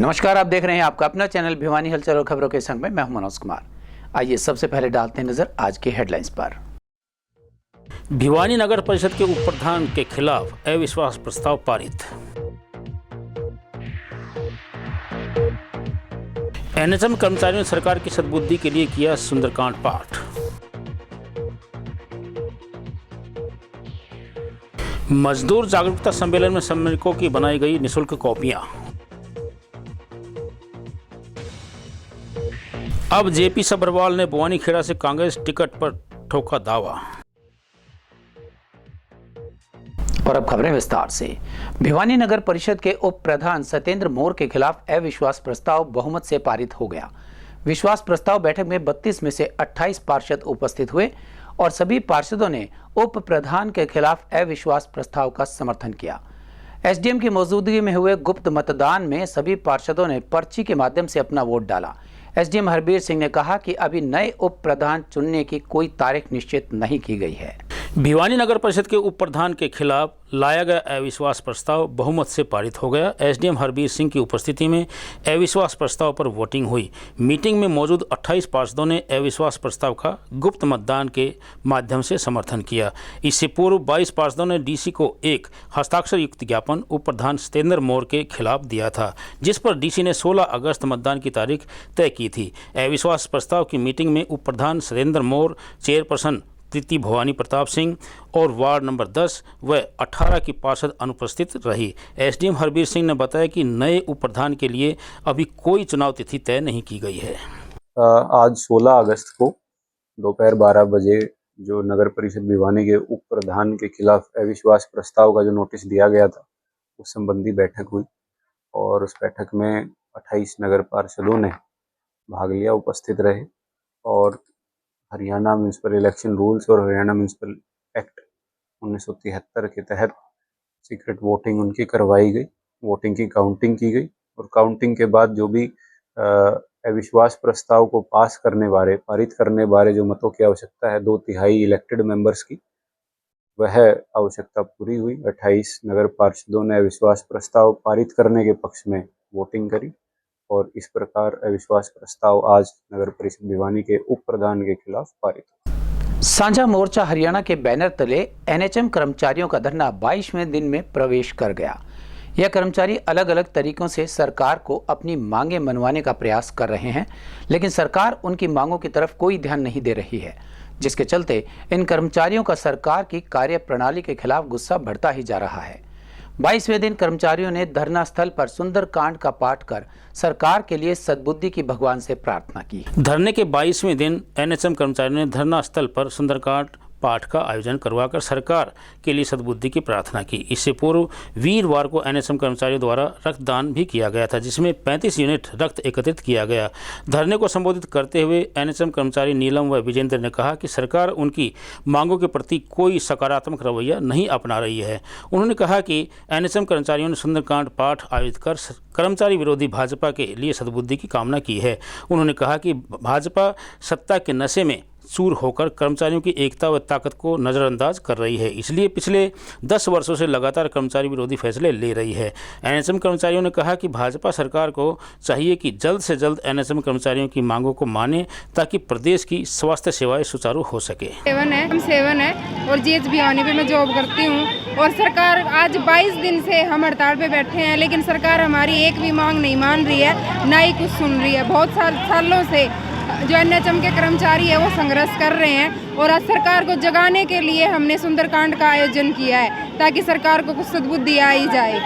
नमस्कार, आप देख रहे हैं आपका अपना चैनल भिवानी हलचल और खबरों के संग में मैं हूं मनोज कुमार। आइए सबसे पहले डालते हैं नजर आज के हेडलाइंस पर। भिवानी नगर परिषद के उप प्रधान के खिलाफ अविश्वास प्रस्ताव पारित। एनएचएम कर्मचारियों ने सरकार की सद्बुद्धि के लिए किया सुंदरकांड पाठ। मजदूर जागरूकता सम्मेलन में श्रमिकों की बनाई गई निःशुल्क कॉपियां। अब जेपी सब्रवाल ने भवानीखेड़ा से कांग्रेस टिकट पर ठोका दावा। और अब खबरें विस्तार से। भिवानी नगर परिषद के उप प्रधान सत्येंद्र मोर के खिलाफ अविश्वास प्रस्ताव बहुमत से पारित हो गया। विश्वास प्रस्ताव बैठक में 32 में से 28 पार्षद उपस्थित हुए और सभी पार्षदों ने उप प्रधान के खिलाफ अविश्वास प्रस्ताव का समर्थन किया। एसडीएम की मौजूदगी में हुए गुप्त मतदान में सभी पार्षदों ने पर्ची के माध्यम से अपना वोट डाला। एसडीएम हरबीर सिंह ने कहा कि अभी नए उप प्रधान चुनने की कोई तारीख निश्चित नहीं की गई है। भिवानी नगर परिषद के उप प्रधान के खिलाफ लाया गया अविश्वास प्रस्ताव बहुमत से पारित हो गया। एसडीएम हरबीर सिंह की उपस्थिति में अविश्वास प्रस्ताव पर वोटिंग हुई। मीटिंग में मौजूद 28 पार्षदों ने अविश्वास प्रस्ताव का गुप्त मतदान के माध्यम से समर्थन किया। इससे पूर्व 22 पार्षदों ने डीसी को एक हस्ताक्षर युक्त ज्ञापन उप प्रधान सत्येंद्र मोर के खिलाफ दिया था, जिस पर डीसी ने 16 अगस्त मतदान की तारीख तय की थी। अविश्वास प्रस्ताव की मीटिंग में उप प्रधान सत्येंद्र मोर, चेयरपर्सन प्रीति भवानी प्रताप सिंह और वार्ड नंबर 10 व 18 की पार्षद अनुपस्थित रही। एसडीएम हरबीर सिंह ने बताया कि नए उप प्रधान के लिए अभी कोई चुनाव तिथि तय नहीं की गई है। आज 16 अगस्त को दोपहर 12 बजे जो नगर परिषद भिवानी के उप प्रधान के खिलाफ अविश्वास प्रस्ताव का जो नोटिस दिया गया था, उस संबंधी बैठक हुई और उस बैठक में 28 नगर पार्षदों ने भाग लिया, उपस्थित रहे और हरियाणा म्यूनिसिपल इलेक्शन रूल्स और हरियाणा म्यूनिसिपल एक्ट 1973 के तहत सीक्रेट वोटिंग उनकी करवाई गई। वोटिंग की काउंटिंग की गई और काउंटिंग के बाद जो भी अविश्वास प्रस्ताव को पारित करने बारे जो मतों की आवश्यकता है 2/3 इलेक्टेड मेंबर्स की, वह आवश्यकता पूरी हुई। 28 नगर पार्षदों ने अविश्वास प्रस्ताव पारित करने के पक्ष में वोटिंग करी और इस प्रकार अविश्वास प्रस्ताव आज नगर परिषद भिवानी के उप प्रधान के खिलाफ पारित हुआ। साझा मोर्चा हरियाणा के बैनर तले एनएचएम कर्मचारियों का धरना 22वें दिन में प्रवेश कर गया। यह कर्मचारी अलग अलग तरीकों से सरकार को अपनी मांगें मनवाने का प्रयास कर रहे हैं, लेकिन सरकार उनकी मांगों की तरफ कोई ध्यान नहीं दे रही है, जिसके चलते इन कर्मचारियों का सरकार की कार्यप्रणाली के खिलाफ गुस्सा बढ़ता ही जा रहा है। 22वें दिन कर्मचारियों ने धरना स्थल पर सुंदरकांड का पाठ कर सरकार के लिए सद्बुद्धि की भगवान से प्रार्थना की। धरने के 22वें दिन एनएचएम कर्मचारियों ने धरना स्थल पर सुंदरकांड पाठ का आयोजन करवाकर सरकार के लिए सद्बुद्धि की प्रार्थना की। इससे पूर्व वीरवार को एनएचएम कर्मचारियों द्वारा रक्तदान भी किया गया था, जिसमें 35 यूनिट रक्त एकत्रित किया गया। धरने को संबोधित करते हुए एनएचएम कर्मचारी नीलम व विजेंद्र ने कहा कि सरकार उनकी मांगों के प्रति कोई सकारात्मक रवैया नहीं अपना रही है। उन्होंने कहा कि एनएचएम कर्मचारियों ने सुंदरकांड पाठ आयोजित कर कर्मचारी विरोधी भाजपा के लिए सद्बुद्धि की कामना की है। उन्होंने कहा कि भाजपा सत्ता के नशे में चूर होकर कर्मचारियों की एकता व ताकत को नज़रअंदाज कर रही है, इसलिए पिछले 10 वर्षों से लगातार कर्मचारी विरोधी फैसले ले रही है। एनएचएम कर्मचारियों ने कहा कि भाजपा सरकार को चाहिए कि जल्द से जल्द एनएचएम कर्मचारियों की मांगों को माने ताकि प्रदेश की स्वास्थ्य सेवाएं सुचारू हो सके। 7 है और जीएच भिवानी पे मैं जॉब करती हूँ और सरकार आज 22 दिन से हम हड़ताल पे बैठे हैं, लेकिन सरकार हमारी एक भी मांग नहीं मान रही है, ना ही कुछ सुन रही है। बहुत सालों से जो एनएचएम के कर्मचारी है वो संघर्ष कर रहे हैं और आज सरकार को जगाने के लिए हमने सुंदरकांड का आयोजन किया है ताकि सरकार को कुछ सद्बुद्धि आ ही जाए।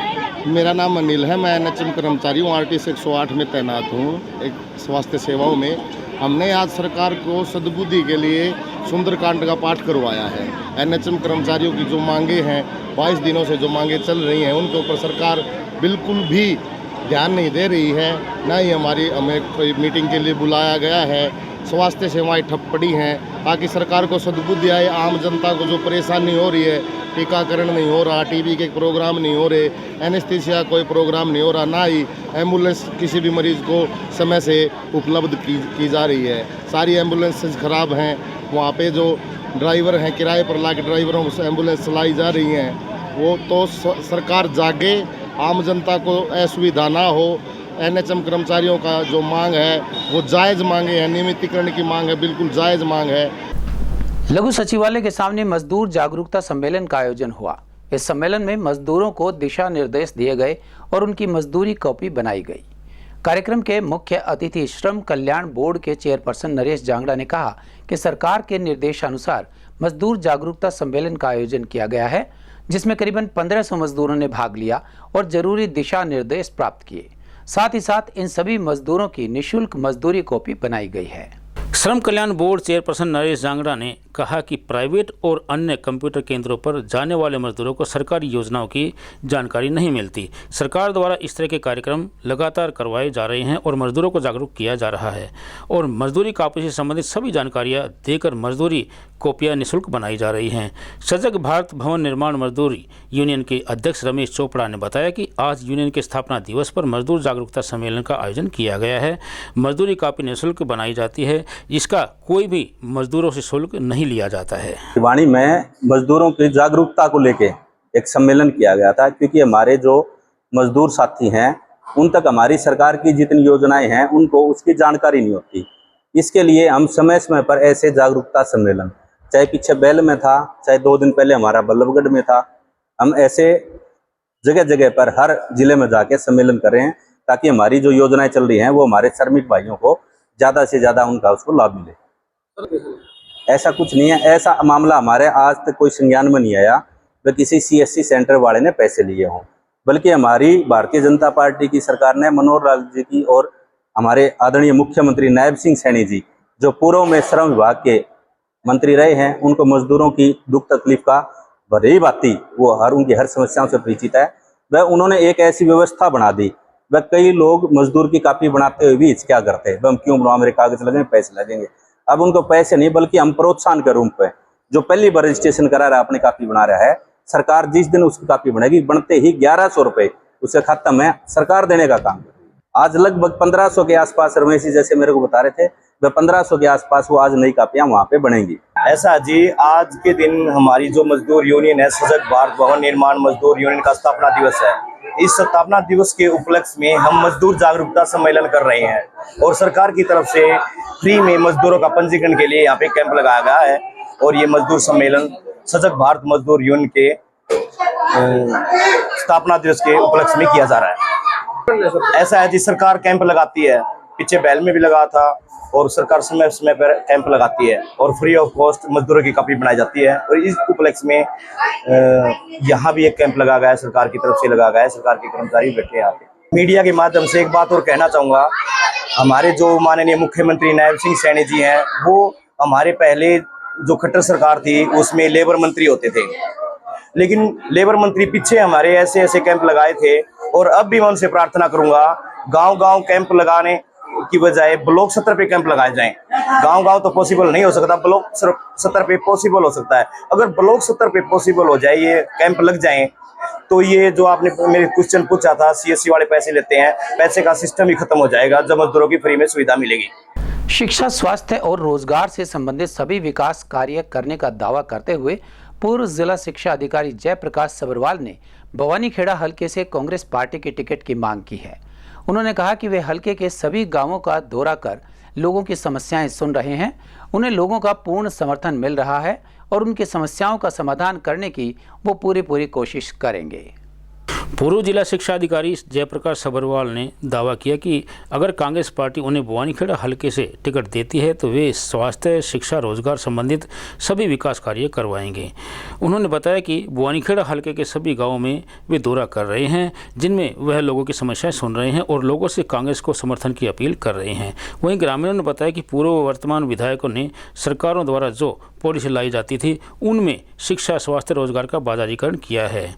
मेरा नाम अनिल है, मैं एनएचएम कर्मचारी हूँ, आरटीसी 108 में तैनात हूँ, एक स्वास्थ्य सेवाओं में। हमने आज सरकार को सद्बुद्धि के लिए सुंदरकांड का पाठ करवाया है। एनएचएम कर्मचारियों की जो मांगे हैं 22 दिनों से जो मांगे चल रही हैं, उनके ऊपर सरकार बिल्कुल भी ध्यान नहीं दे रही है, ना ही हमें कोई मीटिंग के लिए बुलाया गया है। स्वास्थ्य सेवाएं ठप पड़ी हैं ताकि सरकार को सद्बुद्धि आए। आम जनता को जो परेशानी हो रही है, टीकाकरण नहीं हो रहा, टीबी के प्रोग्राम नहीं हो रहे, एनेस्थीसिया कोई प्रोग्राम नहीं हो रहा, ना ही एम्बुलेंस किसी भी मरीज़ को समय से उपलब्ध की जा रही है। सारी एम्बुलेंसेज ख़राब हैं। वहाँ पे जो ड्राइवर हैं, किराए पर ला के ड्राइवरों से एम्बुलेंस चलाई जा रही हैं, वो तो सरकार जागे, आम जनता को असुविधा ना हो, एनएचएम कर्मचारियों का जो मांग है वो जायज़ मांगे है, नियमितीकरण की मांग है, बिल्कुल जायज़ मांग है। लघु सचिवालय के सामने मजदूर जागरूकता सम्मेलन का आयोजन हुआ। इस सम्मेलन में मजदूरों को दिशा निर्देश दिए गए और उनकी मजदूरी कॉपी बनाई गई। कार्यक्रम के मुख्य अतिथि श्रम कल्याण बोर्ड के चेयरपर्सन नरेश जांगड़ा ने कहा कि सरकार के निर्देशानुसार मजदूर जागरूकता सम्मेलन का आयोजन किया गया है, जिसमें करीबन 1500 मजदूरों ने भाग लिया और जरूरी दिशा निर्देश प्राप्त किए। साथ ही साथ इन सभी मजदूरों की निःशुल्क मजदूरी कॉपी बनाई गई है। श्रम कल्याण बोर्ड चेयरपर्सन नरेश जांगड़ा ने कहा कि प्राइवेट और अन्य कंप्यूटर केंद्रों पर जाने वाले मजदूरों को सरकारी योजनाओं की जानकारी नहीं मिलती। सरकार द्वारा इस तरह के कार्यक्रम लगातार करवाए जा रहे हैं और मजदूरों को जागरूक किया जा रहा है और मजदूरी कॉपी से संबंधित सभी जानकारियां देकर मजदूरी कॉपियां निःशुल्क बनाई जा रही हैं। सजग भारत भवन निर्माण मजदूरी यूनियन के अध्यक्ष रमेश चोपड़ा ने बताया कि आज यूनियन के स्थापना दिवस पर मजदूर जागरूकता सम्मेलन का आयोजन किया गया है। मजदूरी कॉपी निःशुल्क बनाई जाती है, जिसका कोई भी मजदूरों से शुल्क नहीं लिया जाता है। भिवानी में मजदूरों की जागरूकता को लेके एक सम्मेलन किया गया था, क्योंकि हमारे जो मजदूर साथी हैं उन तक हमारी सरकार की जितनी योजनाएं हैं उनको उसकी जानकारी नहीं होती। इसके लिए हम समय समय पर ऐसे जागरूकता सम्मेलन, चाहे पीछे बैल में था, चाहे 2 दिन पहले हमारा बल्लभगढ़ में था, हम ऐसे जगह जगह पर हर जिले में जाके सम्मेलन कर रहे हैं ताकि हमारी जो योजनाएं चल रही हैं वो हमारे श्रमिक भाइयों को ज़्यादा से ज़्यादा उनका उसको लाभ मिले। ऐसा कुछ नहीं है, ऐसा मामला हमारे आज तक कोई संज्ञान में नहीं आया वह किसी CSC सेंटर वाले ने पैसे लिए हों, बल्कि हमारी भारतीय जनता पार्टी की सरकार ने मनोहर लाल जी की और हमारे आदरणीय मुख्यमंत्री नायब सिंह सैनी जी, जो पूर्व में श्रम विभाग के मंत्री रहे हैं, उनको मजदूरों की दुख तकलीफ का भली भांति वो उनकी हर समस्याओं से परिचित है। वह उन्होंने एक ऐसी व्यवस्था बना दी, वह कई लोग मजदूर की कॉपी बनाते हुए भी क्या करते हैं, हम क्यों बनाओ, मेरे कागज लगेंगे, पैसे लगेंगे। अब उनको पैसे नहीं बल्कि हम प्रोत्साहन के रूप में, जो पहली बार रजिस्ट्रेशन करा रहा है, अपनी कॉपी बना रहा है, सरकार जिस दिन उसकी कॉपी बनेगी बनते ही 1100 रुपये उसके खाते में सरकार देने का काम। आज लगभग 1500 के आसपास रमेश जी जैसे मेरे को बता रहे थे, वह 1500 के आसपास वो आज नई कापियां वहाँ पे बनेंगी। ऐसा जी, आज के दिन हमारी जो मजदूर यूनियन है, सजग भारत भवन निर्माण मजदूर यूनियन का स्थापना दिवस है। इस स्थापना दिवस के उपलक्ष्य में हम मजदूर जागरूकता सम्मेलन कर रहे हैं और सरकार की तरफ से फ्री में मजदूरों का पंजीकरण के लिए यहाँ पे कैंप लगाया गया है और ये मजदूर सम्मेलन सजग भारत मजदूर यूनियन के स्थापना दिवस के उपलक्ष्य में किया जा रहा है। ऐसा है जी, सरकार कैंप लगाती है, पीछे बैल में भी लगा था और सरकार समय समय पर कैंप लगाती है और फ्री ऑफ कॉस्ट मजदूरों की कॉपी बनाई जाती है और इस उपलक्ष्य में यहाँ भी एक कैंप लगाया गया है, सरकार की तरफ से लगाया गया है। सरकार के कर्मचारी बैठे हैं यहाँ पे। मीडिया के माध्यम से एक बात और कहना चाहूँगा, हमारे जो माननीय मुख्यमंत्री नायब सिंह सैनी जी हैं, वो हमारे पहले जो खट्टर सरकार थी उसमें लेबर मंत्री होते थे, लेकिन लेबर मंत्री पीछे हमारे ऐसे ऐसे कैंप लगाए थे और अब भी मैं उनसे प्रार्थना करूंगा, गांव-गांव कैंप लगाने की बजाय ब्लॉक स्तर पे कैंप लगाए जाएं। गांव-गांव तो पॉसिबल नहीं हो सकता, ब्लॉक स्तर पे पॉसिबल हो सकता है। अगर ब्लॉक स्तर पे पॉसिबल हो जाए, ये कैंप लग जाएं, तो ये जो आपने मेरे क्वेश्चन पूछा था, CSC वाले पैसे लेते हैं, पैसे का सिस्टम ही खत्म हो जाएगा जब मजदूरों की फ्री में सुविधा मिलेगी। शिक्षा, स्वास्थ्य और रोजगार से संबंधित सभी विकास कार्य करने का दावा करते हुए पूर्व जिला शिक्षा अधिकारी जयप्रकाश सब्रवाल ने भवानीखेड़ा हलके से कांग्रेस पार्टी के टिकट की मांग की है। उन्होंने कहा कि वे हलके के सभी गांवों का दौरा कर लोगों की समस्याएं सुन रहे हैं, उन्हें लोगों का पूर्ण समर्थन मिल रहा है और उनकी समस्याओं का समाधान करने की वो पूरी कोशिश करेंगे। पूर्व जिला शिक्षा अधिकारी जयप्रकाश सब्रवाल ने दावा किया कि अगर कांग्रेस पार्टी उन्हें भवानीखेड़ा हलके से टिकट देती है तो वे स्वास्थ्य, शिक्षा, रोजगार संबंधित सभी विकास कार्य करवाएंगे। उन्होंने बताया कि भवानीखेड़ा हलके के सभी गांवों में वे दौरा कर रहे हैं, जिनमें वह लोगों की समस्याएं सुन रहे हैं और लोगों से कांग्रेस को समर्थन की अपील कर रहे हैं। वहीं ग्रामीणों ने बताया कि पूर्व व वर्तमान विधायकों ने सरकारों द्वारा जो पॉलिसी लाई जाती थी उनमें शिक्षा, स्वास्थ्य, रोजगार का बाजारीकरण किया है।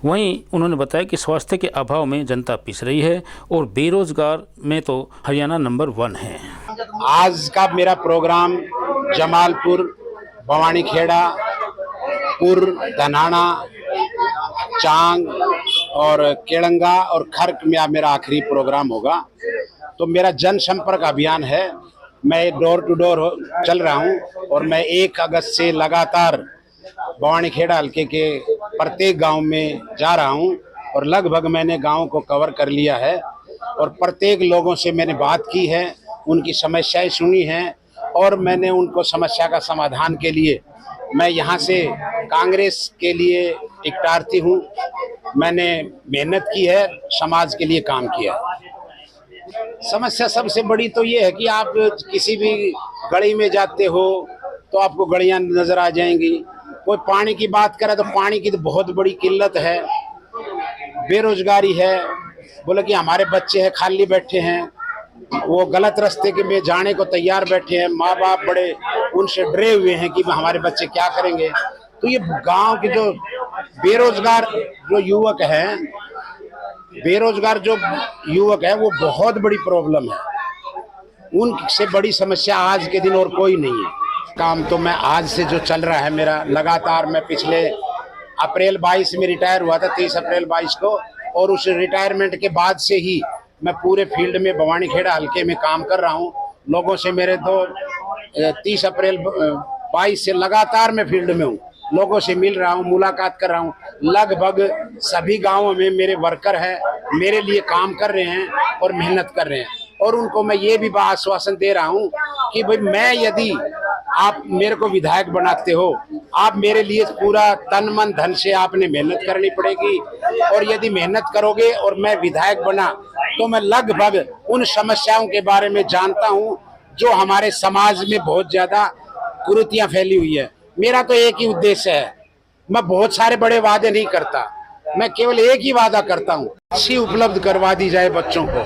वहीं उन्होंने बताया कि स्वास्थ्य के अभाव में जनता पिस रही है और बेरोजगार में तो हरियाणा नंबर 1 है। आज का मेरा प्रोग्राम जमालपुर, भवानीखेड़ा, धनाना, चांग और केड़ंगा और खर्क में मेरा आखिरी प्रोग्राम होगा। तो मेरा जनसंपर्क अभियान है, मैं डोर टू डोर चल रहा हूं और मैं 1 अगस्त से लगातार भवानीखेड़ा हल्के के प्रत्येक गांव में जा रहा हूं और लगभग मैंने गांव को कवर कर लिया है। और प्रत्येक लोगों से मैंने बात की है, उनकी समस्याएं सुनी हैं और मैंने उनको समस्या का समाधान के लिए मैं यहाँ से कांग्रेस के लिए एक प्रार्थी हूँ। मैंने मेहनत की है, समाज के लिए काम किया है। समस्या सबसे बड़ी तो ये है कि आप किसी भी गली में जाते हो तो आपको गलियां नजर आ जाएंगी। कोई पानी की बात करे तो पानी की तो बहुत बड़ी किल्लत है, बेरोजगारी है। बोले कि हमारे बच्चे हैं खाली बैठे हैं, वो गलत रास्ते के में जाने को तैयार बैठे हैं, माँ बाप बड़े उनसे डरे हुए हैं कि हमारे बच्चे क्या करेंगे। तो ये गांव के जो बेरोजगार जो युवक हैं, वो बहुत बड़ी प्रॉब्लम है। उनसे बड़ी समस्या आज के दिन और कोई नहीं है। काम तो मैं आज से जो चल रहा है मेरा लगातार, मैं पिछले अप्रैल 22 में रिटायर हुआ था, 30 अप्रैल 22 को, और उस रिटायरमेंट के बाद से ही मैं पूरे फील्ड में भवानीखेड़ा हल्के में काम कर रहा हूँ। लोगों से मेरे 30 अप्रैल 22 से लगातार मैं फील्ड में हूँ, लोगों से मिल रहा हूँ, मुलाकात कर रहा हूँ। लगभग सभी गांवों में मेरे वर्कर हैं, मेरे लिए काम कर रहे हैं और मेहनत कर रहे हैं। और उनको मैं ये भी आश्वासन दे रहा हूँ कि भाई मैं, यदि आप मेरे को विधायक बनाते हो, आप मेरे लिए पूरा तन मन धन से आपने मेहनत करनी पड़ेगी। और यदि मेहनत करोगे और मैं विधायक बना तो मैं लगभग उन समस्याओं के बारे में जानता हूँ जो हमारे समाज में बहुत ज्यादा कुरीतियां फैली हुई है। मेरा तो एक ही उद्देश्य है, मैं बहुत सारे बड़े वादे नहीं करता, मैं केवल एक ही वादा करता हूँ, शिक्षा उपलब्ध करवा दी जाए बच्चों को,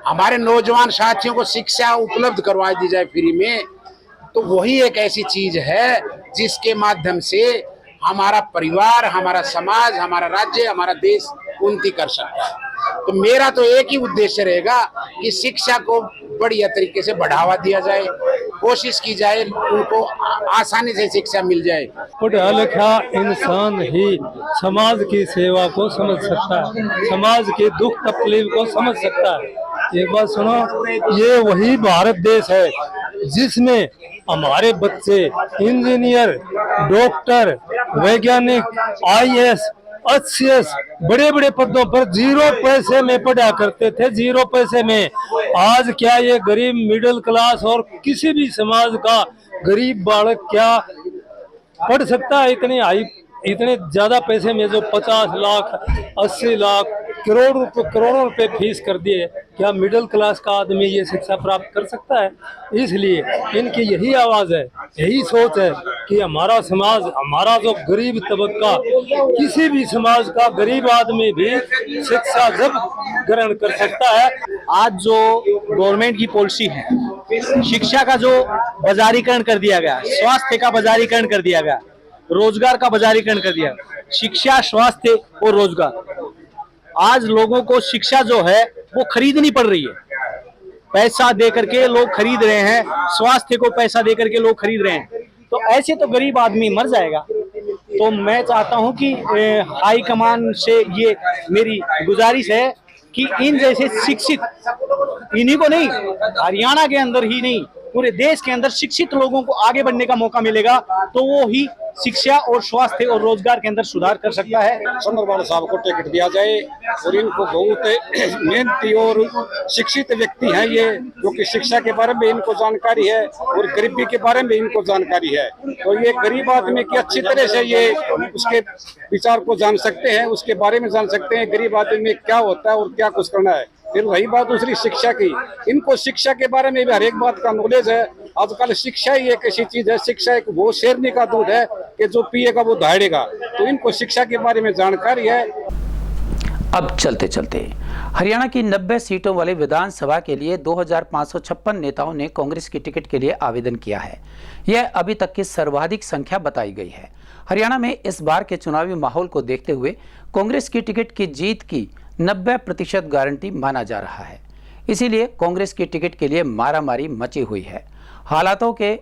हमारे नौजवान साथियों को शिक्षा उपलब्ध करवा दी जाए फ्री में। तो वही एक ऐसी चीज है जिसके माध्यम से हमारा परिवार, हमारा समाज, हमारा राज्य, हमारा देश उन्नति कर सकता है। तो मेरा तो एक ही उद्देश्य रहेगा कि शिक्षा को बढ़िया तरीके से बढ़ावा दिया जाए, कोशिश की जाए उनको आसानी से शिक्षा मिल जाए। पढ़ा लिखा इंसान ही समाज की सेवा को समझ सकता है, समाज के दुख तकलीफ को समझ सकता है। एक बात सुनो, ये वही भारत देश है जिसमें हमारे बच्चे इंजीनियर, डॉक्टर, वैज्ञानिक, IAS, HCS बड़े बड़े पदों पर 0 पैसे में पढ़ा करते थे, 0 पैसे में। आज क्या ये गरीब मिडिल क्लास और किसी भी समाज का गरीब बालक क्या पढ़ सकता है इतने ज्यादा पैसे में, जो 50 लाख 80 लाख करोड़ों रुपए फीस कर दिए? क्या मिडिल क्लास का आदमी ये शिक्षा प्राप्त कर सकता है? इसलिए इनकी यही आवाज है, यही सोच है कि हमारा समाज, हमारा जो गरीब तबका, किसी भी समाज का गरीब आदमी भी शिक्षा जब ग्रहण कर सकता है। आज जो गवर्नमेंट की पॉलिसी है, शिक्षा का जो बाजारीकरण कर दिया गया, स्वास्थ्य का बाजारीकरण कर दिया गया, रोजगार का बाजारीकरण कर दिया, शिक्षा, स्वास्थ्य और रोजगार। आज लोगों को शिक्षा जो है वो खरीदनी पड़ रही है, पैसा दे करके लोग खरीद रहे हैं, स्वास्थ्य को पैसा दे करके लोग खरीद रहे हैं। तो ऐसे तो गरीब आदमी मर जाएगा। तो मैं चाहता हूं कि हाई कमान से ये मेरी गुजारिश है कि इन जैसे शिक्षित, इन्हीं को नहीं, हरियाणा के अंदर ही नहीं, पूरे देश के अंदर शिक्षित लोगों को आगे बढ़ने का मौका मिलेगा तो वो ही शिक्षा और स्वास्थ्य और रोजगार के अंदर सुधार कर सकता है। सुंदरवाल साहब को टिकट दिया जाए और इनको बहुत मेहनती और शिक्षित व्यक्ति हैं ये, क्योंकि शिक्षा के बारे में इनको जानकारी है और गरीबी के बारे में इनको जानकारी है। तो ये गरीब आदमी की अच्छी तरह से ये उसके विचार को जान सकते हैं, उसके बारे में जान सकते हैं, गरीब आदमी में क्या होता है और क्या कुछ करना है। फिर वही बात दूसरी शिक्षा की, इनको शिक्षा के बारे में भी हर एक बात का नॉलेज है। आजकल शिक्षा ही एक ऐसी चीज है, शिक्षा एक वो शेरनी का दूध है कि जो पिएगा वो दहाड़ेगा। तो इनको शिक्षा के बारे में जानकारी है। अब चलते चलते हरियाणा की 90 सीटों वाली विधानसभा के लिए 2556 नेताओं ने कांग्रेस की टिकट के लिए आवेदन किया है। यह अभी तक की सर्वाधिक संख्या बताई गई है। हरियाणा में इस बार के चुनावी माहौल को देखते हुए कांग्रेस की टिकट की जीत की 90% गारंटी माना जा रहा है। इसीलिए कांग्रेस की टिकट के लिए मारामारी मची हुई है। हालातों के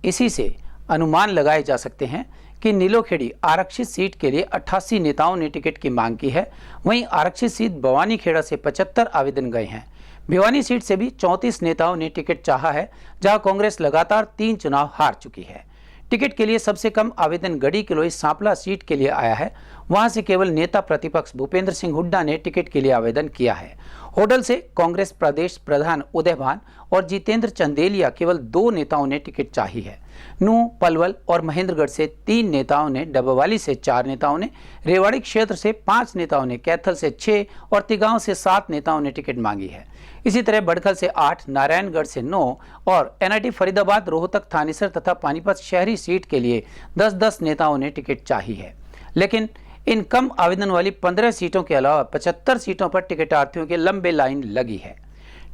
इसी से अनुमान लगाए जा सकते हैं कि नीलोखेड़ी आरक्षित सीट के लिए 88 नेताओं ने टिकट की मांग की है। वहीं आरक्षित सीट भवानीखेड़ा से 75 आवेदन गए हैं। भिवानी सीट से भी 34 नेताओं ने टिकट चाहा है, जहां कांग्रेस लगातार 3 चुनाव हार चुकी है। टिकट के लिए सबसे कम आवेदन गढ़ी किलोई सांपला सीट के लिए आया है। वहां से केवल नेता प्रतिपक्ष भूपेंद्र सिंह हुड्डा ने टिकट के लिए आवेदन किया है। होडल से कांग्रेस प्रदेश प्रधान उदय भान और जितेंद्र चंदेलिया केवल 2 नेताओं ने टिकट चाही है। नूह, पलवल और महेंद्रगढ़ से 3 नेताओं ने, डबवाली से 4 नेताओं ने, रेवाड़ी क्षेत्र से 5 नेताओं ने, कैथल से 6 और तिगांव से 7 नेताओं ने टिकट मांगी है। इसी तरह बड़खल से 8, नारायणगढ़ से 9 और एनआईटी फरीदाबाद, रोहतक, थानेसर तथा पानीपत शहरी सीट के लिए 10-10 नेताओं ने टिकट चाही है। लेकिन इन कम आवेदन वाली 15 सीटों के अलावा 75 सीटों पर टिकटार्थियों के लंबे लाइन लगी है।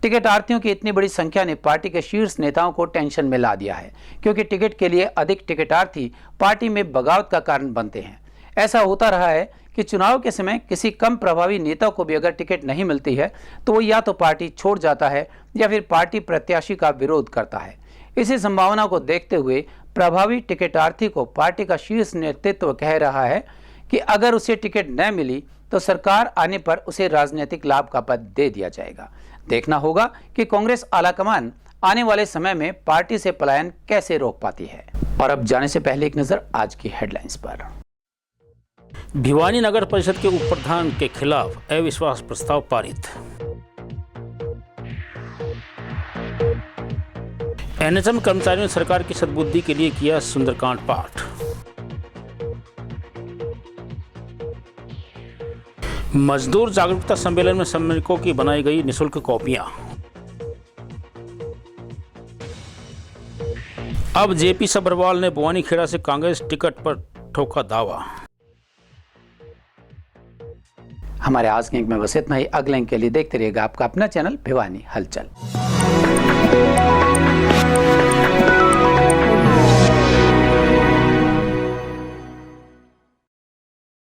टिकटार्थियों की इतनी बड़ी संख्या ने पार्टी के शीर्ष नेताओं को टेंशन में ला दिया है, क्योंकि टिकट के लिए अधिक टिकटार्थी पार्टी में बगावत का कारण बनते हैं। ऐसा होता रहा है कि चुनाव के समय किसी कम प्रभावी नेता को भी अगर टिकट नहीं मिलती है तो वो या तो पार्टी छोड़ जाता है या फिर पार्टी प्रत्याशी का विरोध करता है। इसी संभावना को देखते हुए प्रभावी टिकटार्थी को पार्टी का शीर्ष नेतृत्व कह रहा है कि अगर उसे टिकट न मिली तो सरकार आने पर उसे राजनीतिक लाभ का पद दे दिया जाएगा। देखना होगा कि कांग्रेस आलाकमान आने वाले समय में पार्टी से पलायन कैसे रोक पाती है। और अब जाने से पहले एक नजर आज की हेडलाइंस पर। भिवानी नगर परिषद के उप प्रधान के खिलाफ अविश्वास प्रस्ताव पारित। एनएचएम कर्मचारियों ने सरकार की सद्बुद्धि के लिए किया सुंदरकांड पाठ। मजदूर जागरूकता सम्मेलन में श्रमिकों की बनाई गई निःशुल्क कॉपियां। अब जेपी सब्रवाल ने भवानी खेड़ा से कांग्रेस टिकट पर ठोका दावा। हमारे आज के अंक में बस इतना ही। अगले अंक के लिए देखते रहिएगा आपका अपना चैनल भिवानी हलचल।